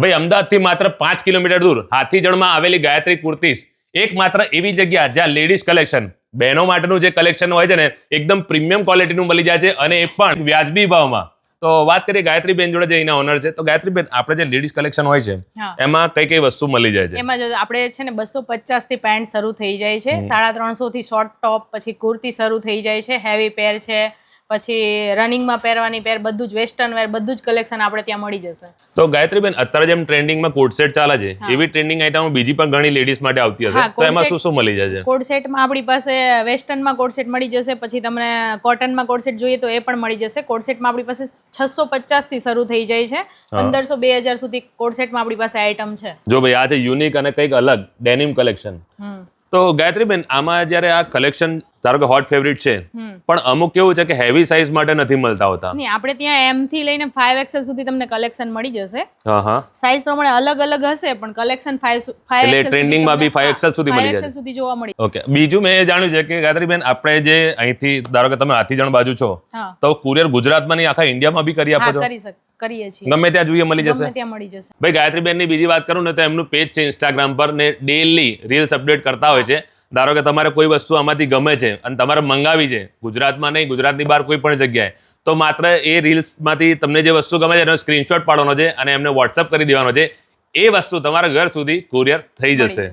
ભાઈ અમદાવાદથી માત્ર 5 કિલોમીટર દૂર હાથીજણમાં આવેલી ગાયત્રી કુર્તીસ એકમાત્ર એવી જગ્યા જ્યાં લેડીઝ કલેક્શન, બહેનો માટેનું જે કલેક્શન હોય છે ને એકદમ પ્રીમિયમ ક્વોલિટીનું મળી જાય છે અને એ પણ વ્યાજબી ભાવમાં. તો વાત કરીએ ગાયત્રીબેન જોડે જે એના ઓનર છે, તો ગાયત્રીબેન આપણે જે લેડીઝ કલેક્શન હોય છે એમાં કઈ કઈ વસ્તુ મળી જાય છે? એમાં જો આપણે છે ને 250 થી પેન્ટ શરૂ થઈ જાય છે, 350 થી શોર્ટ ટોપ, પછી કુર્તી શરૂ થઈ જાય છે, હેવી પેર છે, પછી રનિંગમાં પહેરવાની પેર, બધું જ વેસ્ટર્ન વેર, બધું જ કલેક્શન આપણે ત્યાં મળી જશે. તો ગાયત્રીબેન અત્યારે જેમ ટ્રેન્ડિંગમાં કોટ સેટ ચાલે છે એવી ટ્રેન્ડિંગ આઈટમ બીજી પણ ઘણી લેડીઝ માટે આવતી હશે, તો એમાં શું શું મળી જાય છે? કોટ સેટમાં આપણી પાસે વેસ્ટર્નમાં કોટ સેટ મળી જશે, પછી તમને કોટનમાં કોટ સેટ જોઈએ તો એ પણ મળી જશે. કોટ સેટમાં આપણી પાસે 650 થી શરૂ થઈ જાય છે, 1500-2000 સુધી કોટ સેટમાં આપણી પાસે આઈટમ છે. જો ભાઈ આ છે યુનિક અને કંઈક અલગ ડેનિમ કલેક્શન. તો ગાયત્રીબેન આમાં જ્યારે આ કલેક્શન ધારો કે હોટ ફેવરિટ છે, પણ અમુક કેવું છે કે હેવી સાઇઝ માટે નથી મળતા હોતા. નહીં, આપણે ત્યાં M થી લઈને 5XL સુધી તમને કલેક્શન મળી જશે. હા, સાઇઝ પ્રમાણે અલગ અલગ હશે, પણ કલેક્શન 5XL એટલે ટ્રેન્ડિંગમાં બી 5XL સુધી મળી જાય 5XL સુધી જોવા મળી. ઓકે, બીજું મેં એ જાણ્યું છે કે ગાયત્રીબેન આપણે જે અહીંથી ધારો કે તમે હાથીજણ બાજુ છો, તો કુરિયર ગુજરાતમાં નહીં આખા ઇન્ડિયામાં બી કરી આપો છો? કરીએ છીએ, ગમે ત્યાં જોઈએ મળી જશે? ગમે ત્યાં મળી જશે. ભાઈ ગાયત્રીબેનની બીજી વાત કરું ને તો એમનું પેજ છે ઇન્સ્ટાગ્રામ પર ને ડેલી રીલ્સ અપડેટ કરતા હોય છે. ધારો કે તમારે કોઈ વસ્તુ આમાંથી ગમે છે અને તમારે મંગાવી છે ગુજરાતમાં નહીં, ગુજરાતની બહાર કોઈ પણ જગ્યાએ, તો માત્ર એ રીલ્સમાંથી તમને જે વસ્તુ ગમે છે એનો સ્ક્રીનશોટ પાડવાનો છે અને એમને વોટ્સઅપ કરી દેવાનો છે. એ વસ્તુ તમારા ઘર સુધી કુરિયર થઈ જશે.